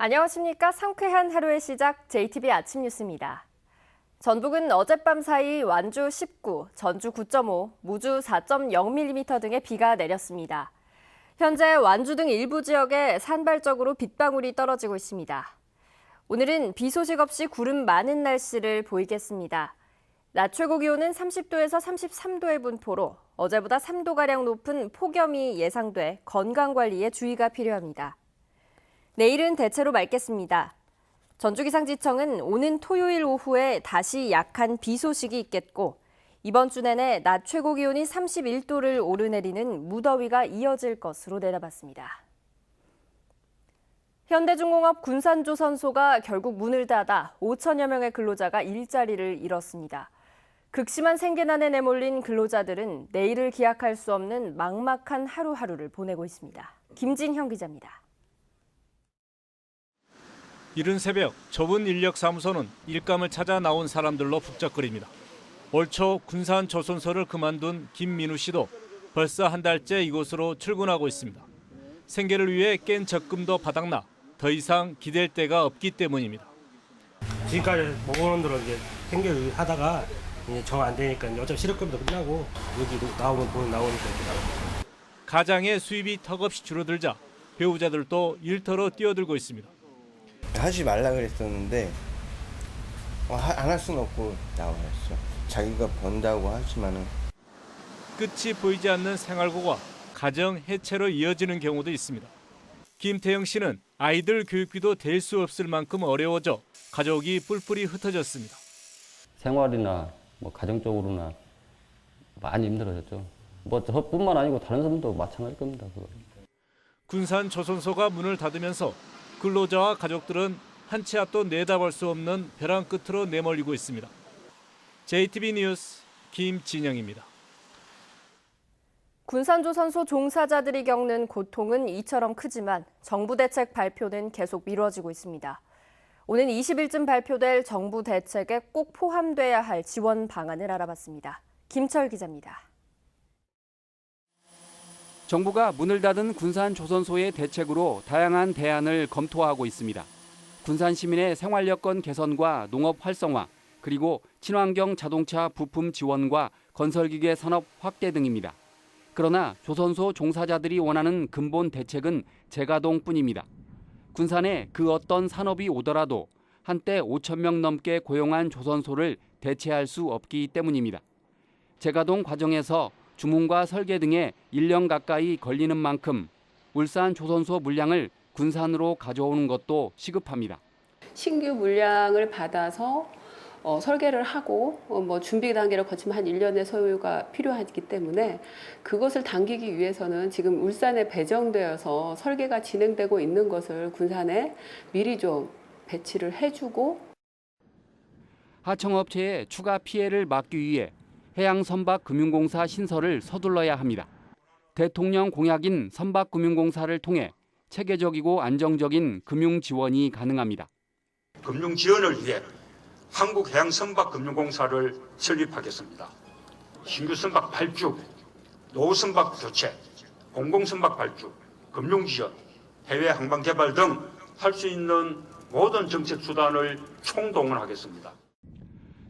안녕하십니까. 상쾌한 하루의 시작 JTBC 아침 뉴스입니다. 전북은 어젯밤 사이 완주 19, 전주 9.5, 무주 4.0mm 등의 비가 내렸습니다. 현재 완주 등 일부 지역에 산발적으로 빗방울이 떨어지고 있습니다. 오늘은 비 소식 없이 구름 많은 날씨를 보이겠습니다. 낮 최고 기온은 30도에서 33도의 분포로 어제보다 3도가량 높은 폭염이 예상돼 건강관리에 주의가 필요합니다. 내일은 대체로 맑겠습니다. 전주기상지청은 오는 토요일 오후에 다시 약한 비 소식이 있겠고 이번 주 내내 낮 최고 기온이 31도를 오르내리는 무더위가 이어질 것으로 내다봤습니다. 현대중공업 군산조선소가 결국 문을 닫아 5천여 명의 근로자가 일자리를 잃었습니다. 극심한 생계난에 내몰린 근로자들은 내일을 기약할 수 없는 막막한 하루하루를 보내고 있습니다. 김진형 기자입니다. 이른 새벽 좁은 인력사무소는 일감을 찾아 나온 사람들로 북적거립니다. 올 초 군산조선소를 그만둔 김민우 씨도 벌써 한 달째 이곳으로 출근하고 있습니다. 생계를 위해 깬 적금도 바닥나 더 이상 기댈 데가 없기 때문입니다. 지금까지 모범원들은 이제 생계를 하다가 정 안 되니까 어차피 실업급도 끝나고 여기 나오면 돈 나오니까 이렇게 나오고. 가장의 수입이 턱없이 줄어들자 배우자들도 일터로 뛰어들고 있습니다. 하지 말라 그랬었는데 안 할 수는 없고 나와야죠. 자기가 번다고 하지만은 끝이 보이지 않는 생활고가 가정 해체로 이어지는 경우도 있습니다. 김태영 씨는 아이들 교육비도 댈 수 없을 만큼 어려워져 가족이 뿔뿔이 흩어졌습니다. 생활이나 가정적으로나 많이 힘들어졌죠. 저뿐만 아니고 다른 사람도 마찬가지일 겁니다. 그거. 군산조선소가 문을 닫으면서 근로자와 가족들은 한 치 앞도 내다볼 수 없는 벼랑 끝으로 내몰리고 있습니다. JTBC 뉴스 김진영입니다. 군산조선소 종사자들이 겪는 고통은 이처럼 크지만 정부 대책 발표는 계속 미뤄지고 있습니다. 오는 20일쯤 발표될 정부 대책에 꼭 포함돼야 할 지원 방안을 알아봤습니다. 김철 기자입니다. 정부가 문을 닫은 군산조선소의 대책으로 다양한 대안을 검토하고 있습니다. 군산 시민의 생활 여건 개선과 농업 활성화, 그리고 친환경 자동차 부품 지원과 건설기계 산업 확대 등입니다. 그러나 조선소 종사자들이 원하는 근본 대책은 재가동뿐입니다. 군산에 그 어떤 산업이 오더라도 한때 5천 명 넘게 고용한 조선소를 대체할 수 없기 때문입니다. 재가동 과정에서 주문과 설계 등에 1년 가까이 걸리는 만큼 울산 조선소 물량을 군산으로 가져오는 것도 시급합니다. 신규 물량을 받아서 설계를 하고 준비 단계를 거치면 한 1년의 소요가 필요하기 때문에 그것을 당기기 위해서는 지금 울산에 배정되어서 설계가 진행되고 있는 것을 군산에 미리 좀 배치를 해주고 하청업체의 추가 피해를 막기 위해 해양선박금융공사 신설을 서둘러야 합니다. 대통령 공약인 선박금융공사를 통해 체계적이고 안정적인 금융 지원이 가능합니다. 금융 지원을 위해 한국해양선박금융공사를 설립하겠습니다. 신규 선박 발주, 노후 선박 교체, 공공선박 발주, 금융 지원, 해외 항만 개발 등 할 수 있는 모든 정책 수단을 총동원하겠습니다.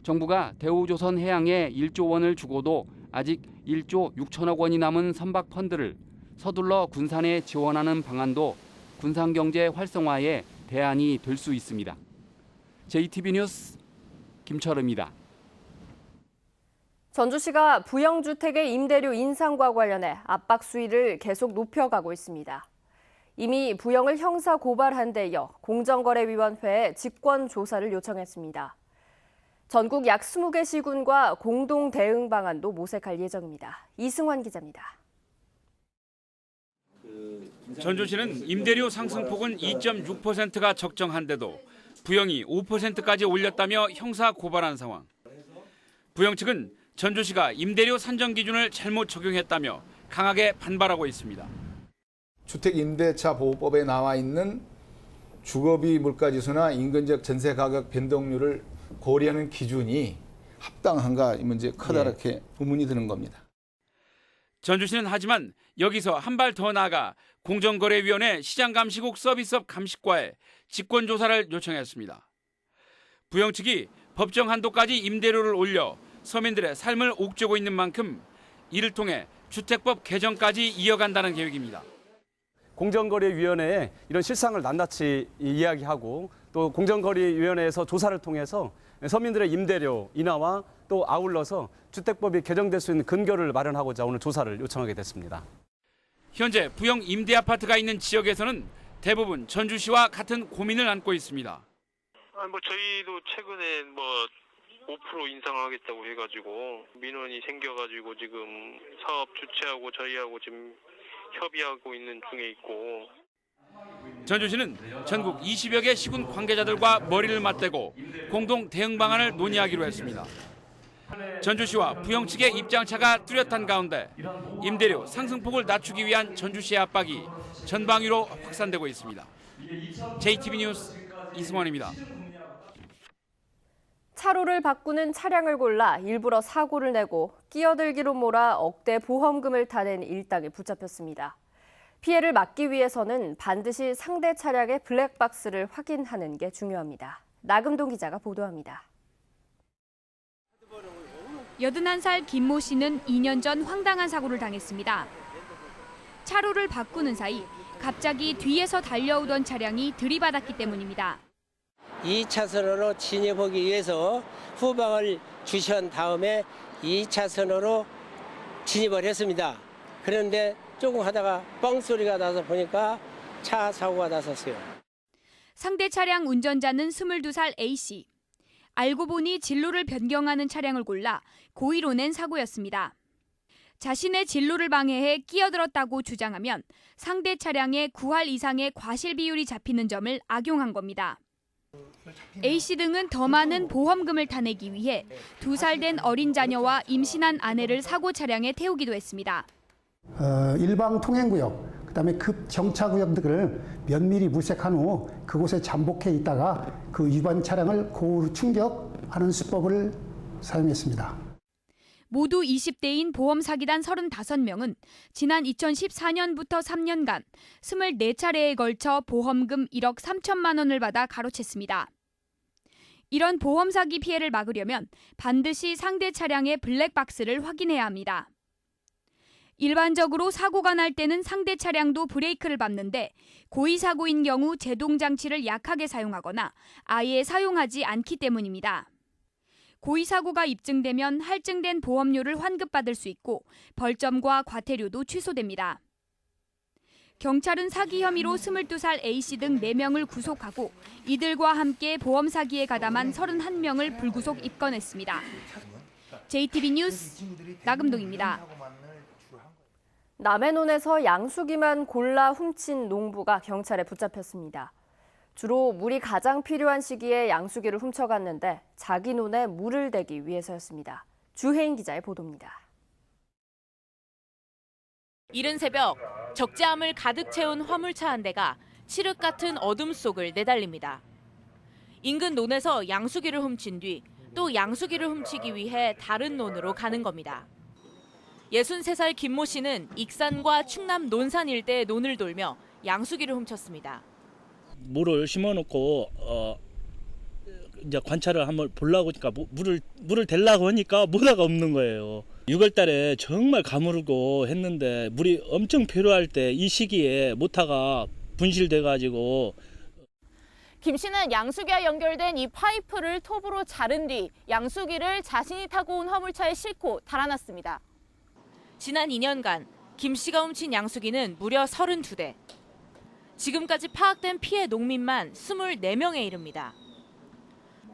정부가 대우조선해양에 1조 원을 주고도 아직 1조 6천억 원이 남은 선박 펀드를 서둘러 군산에 지원하는 방안도 군산경제 활성화의 대안이 될 수 있습니다. JTBC 뉴스 김철우입니다. 전주시가 부영주택의 임대료 인상과 관련해 압박 수위를 계속 높여가고 있습니다. 이미 부영을 형사 고발한 데 이어 공정거래위원회에 직권 조사를 요청했습니다. 전국 약 20개 시군과 공동 대응 방안도 모색할 예정입니다. 이승환 기자입니다. 전주시는 임대료 상승폭은 2.6%가 적정한데도 부영이 5%까지 올렸다며 형사 고발한 상황. 부영 측은 전주시가 임대료 산정 기준을 잘못 적용했다며 강하게 반발하고 있습니다. 주택임대차보호법에 나와 있는 주거비 물가지수나 인근지역 전세 가격 변동률을 고려하는 기준이 합당한가 이 문제 커다랗게 의문이 드는 겁니다. 전주시는 하지만 여기서 한 발 더 나아가 공정거래위원회 시장감시국 서비스업 감식과에 직권조사를 요청했습니다. 부영 측이 법정 한도까지 임대료를 올려 서민들의 삶을 옥죄고 있는 만큼 이를 통해 주택법 개정까지 이어간다는 계획입니다. 공정거래위원회에 이런 실상을 낱낱이 이야기하고 또 공정거래위원회에서 조사를 통해서 서민들의 임대료 인하와 또 아울러서 주택법이 개정될 수 있는 근거를 마련하고자 오늘 조사를 요청하게 됐습니다. 현재 부영 임대아파트가 있는 지역에서는 대부분 전주시와 같은 고민을 안고 있습니다. 저희도 최근에 5% 인상하겠다고 해가지고 민원이 생겨가지고 지금 사업 주체하고 저희하고 지금 협의하고 있는 중에 있고. 전주시는 전국 20여 개 시군 관계자들과 머리를 맞대고 공동 대응 방안을 논의하기로 했습니다. 전주시와 부영 측의 입장차가 뚜렷한 가운데 임대료 상승폭을 낮추기 위한 전주시의 압박이 전방위로 확산되고 있습니다. JTB 뉴스 이승원입니다. 차로를 바꾸는 차량을 골라 일부러 사고를 내고 끼어들기로 몰아 억대 보험금을 타낸 일당이 붙잡혔습니다. 피해를 막기 위해서는 반드시 상대 차량의 블랙박스를 확인하는 게 중요합니다. 나금동 기자가 보도합니다. 81살 김모 씨는 2년 전 황당한 사고를 당했습니다. 차로를 바꾸는 사이 갑자기 뒤에서 달려오던 차량이 들이받았기 때문입니다. 2차선으로 진입하기 위해서 후방을 주시한 다음에 2차선으로 진입을 했습니다. 그런데 조금 하다가 뻥 소리가 나서 보니까 차 사고가 났었어요. 상대 차량 운전자는 22살 A씨. 알고 보니 진로를 변경하는 차량을 골라 고의로 낸 사고였습니다. 자신의 진로를 방해해 끼어들었다고 주장하면 상대 차량의 9할 이상의 과실 비율이 잡히는 점을 악용한 겁니다. A씨 등은 더 많은 보험금을 타내기 위해 2살 된 어린 자녀와 임신한 아내를 사고 차량에 태우기도 했습니다. 일방 통행구역, 그다음에 급 정차구역 등을 면밀히 물색한 후 그곳에 잠복해 있다가 그 위반 차량을 고의로 충격하는 수법을 사용했습니다. 모두 20대인 보험 사기단 35명은 지난 2014년부터 3년간 24차례에 걸쳐 보험금 1억 3천만 원을 받아 가로챘습니다. 이런 보험 사기 피해를 막으려면 반드시 상대 차량의 블랙박스를 확인해야 합니다. 일반적으로 사고가 날 때는 상대 차량도 브레이크를 밟는데 고의 사고인 경우 제동 장치를 약하게 사용하거나 아예 사용하지 않기 때문입니다. 고의 사고가 입증되면 할증된 보험료를 환급받을 수 있고 벌점과 과태료도 취소됩니다. 경찰은 사기 혐의로 22살 A씨 등 4명을 구속하고 이들과 함께 보험 사기에 가담한 31명을 불구속 입건했습니다. JTB 뉴스 나금동입니다. 남해 논에서 양수기만 골라 훔친 농부가 경찰에 붙잡혔습니다. 주로 물이 가장 필요한 시기에 양수기를 훔쳐갔는데 자기 논에 물을 대기 위해서였습니다. 주혜인 기자의 보도입니다. 이른 새벽 적재함을 가득 채운 화물차 한 대가 칠흑 같은 어둠 속을 내달립니다. 인근 논에서 양수기를 훔친 뒤 또 양수기를 훔치기 위해 다른 논으로 가는 겁니다. 63살 김모 씨는 익산과 충남 논산 일대의 논을 돌며 양수기를 훔쳤습니다. 물을 심어놓고 이제 관찰을 한번 보려고 하니까 물을 대려고 하니까 모다가 없는 거예요. 6월달에 정말 가물고 했는데 물이 엄청 필요할 때 이 시기에 모타가 분실돼가지고. 김 씨는 양수기와 연결된 이 파이프를 톱으로 자른 뒤 양수기를 자신이 타고 온 화물차에 싣고 달아났습니다. 지난 2년간 김 씨가 훔친 양수기는 무려 32대. 지금까지 파악된 피해 농민만 24명에 이릅니다.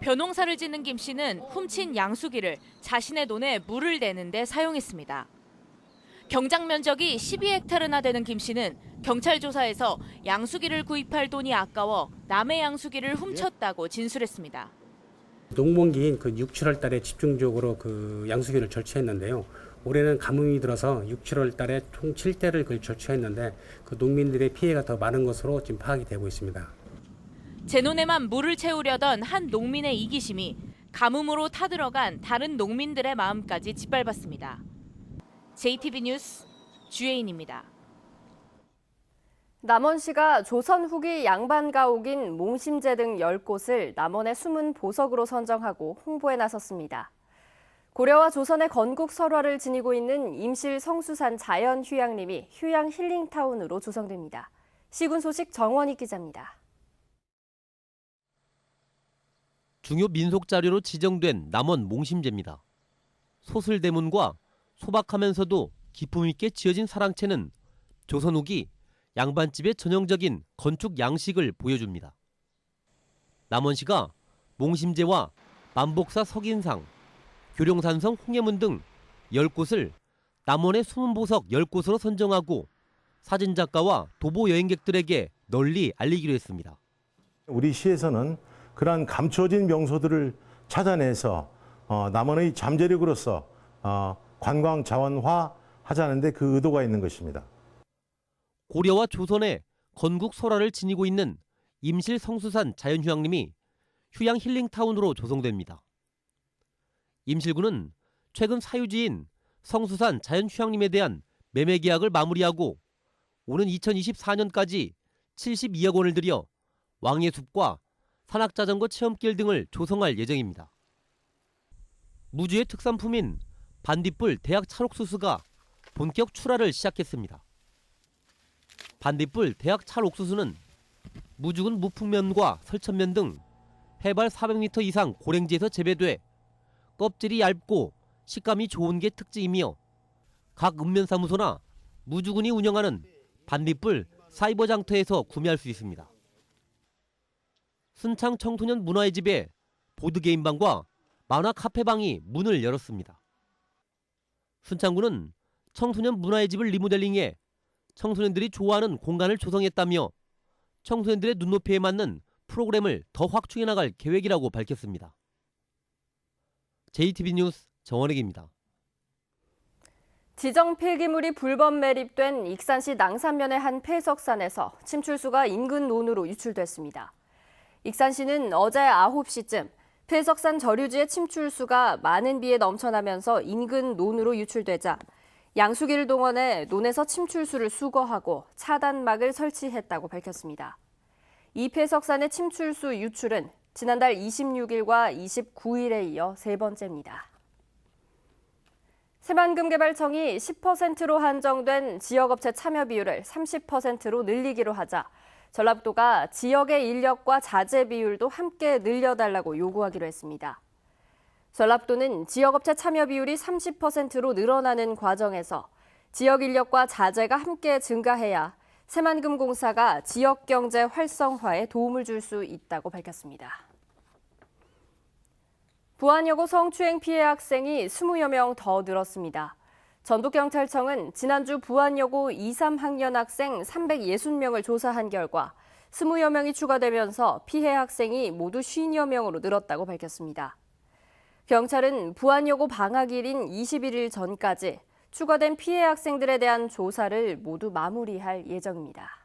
벼농사를 짓는 김 씨는 훔친 양수기를 자신의 논에 물을 대는 데 사용했습니다. 경작 면적이 12헥타르나 되는 김 씨는 경찰 조사에서 양수기를 구입할 돈이 아까워 남의 양수기를 훔쳤다고 진술했습니다. 농번기인 6, 7월 달에 집중적으로 양수기를 절취했는데요. 올해는 가뭄이 들어서 6, 7월 달에 총 7대를 절취했는데 그 농민들의 피해가 더 많은 것으로 지금 파악이 되고 있습니다. 제 논에만 물을 채우려던 한 농민의 이기심이 가뭄으로 타들어간 다른 농민들의 마음까지 짓밟았습니다. JTB 뉴스 주예인입니다. 남원시가 조선 후기 양반 가옥인 몽심제 등 10곳을 남원의 숨은 보석으로 선정하고 홍보에 나섰습니다. 고려와 조선의 건국 설화를 지니고 있는 임실 성수산 자연휴양림이 휴양 힐링타운으로 조성됩니다. 시군 소식 정원희 기자입니다. 중요 민속 자료로 지정된 남원 몽심제입니다. 소슬대문과 소박하면서도 기품 있게 지어진 사랑채는 조선 후기 양반집의 전형적인 건축 양식을 보여줍니다. 남원시가 몽심제와 만복사 석인상, 교룡산성 홍해문 등 10곳을 남원의 숨은 보석 10곳으로 선정하고 사진작가와 도보 여행객들에게 널리 알리기로 했습니다. 우리 시에서는 그러한 감춰진 명소들을 찾아내서 남원의 잠재력으로서 관광 자원화 하자는 데 그 의도가 있는 것입니다. 고려와 조선의 건국 설화를 지니고 있는 임실 성수산 자연휴양림이 휴양 힐링타운으로 조성됩니다. 임실군은 최근 사유지인 성수산 자연휴양림에 대한 매매 계약을 마무리하고 오는 2024년까지 72억 원을 들여 왕의 숲과 산악자전거 체험길 등을 조성할 예정입니다. 무주의 특산품인 반딧불 대학 찰옥수수가 본격 출하를 시작했습니다. 반딧불 대학 찰옥수수는 무주군 무풍면과 설천면 등 해발 400m 이상 고랭지에서 재배돼 껍질이 얇고 식감이 좋은 게 특징이며 각 읍면사무소나 무주군이 운영하는 반딧불 사이버 장터에서 구매할 수 있습니다. 순창 청소년 문화의 집에 보드게임방과 만화 카페방이 문을 열었습니다. 순창구는 청소년 문화의 집을 리모델링해 청소년들이 좋아하는 공간을 조성했다며 청소년들의 눈높이에 맞는 프로그램을 더 확충해 나갈 계획이라고 밝혔습니다. JTB 뉴스 정원익입니다. 지정 폐기물이 불법 매립된 익산시 낭산면의 한 폐석산에서 침출수가 인근 논으로 유출됐습니다. 익산시는 어제 9시쯤 폐석산 저류지의 침출수가 많은 비에 넘쳐나면서 인근 논으로 유출되자 양수기를 동원해 논에서 침출수를 수거하고 차단막을 설치했다고 밝혔습니다. 이 폐석산의 침출수 유출은 지난달 26일과 29일에 이어 세 번째입니다. 새만금개발청이 10%로 한정된 지역업체 참여 비율을 30%로 늘리기로 하자 전라북도가 지역의 인력과 자재 비율도 함께 늘려달라고 요구하기로 했습니다. 전라북도는 지역업체 참여 비율이 30%로 늘어나는 과정에서 지역 인력과 자재가 함께 증가해야 새만금공사가 지역 경제 활성화에 도움을 줄 수 있다고 밝혔습니다. 부안여고 성추행 피해 학생이 20여 명 더 늘었습니다. 전북경찰청은 지난주 부안여고 2, 3학년 학생 360명을 조사한 결과 20여 명이 추가되면서 피해 학생이 모두 50여 명으로 늘었다고 밝혔습니다. 경찰은 부안여고 방학일인 21일 전까지 추가된 피해 학생들에 대한 조사를 모두 마무리할 예정입니다.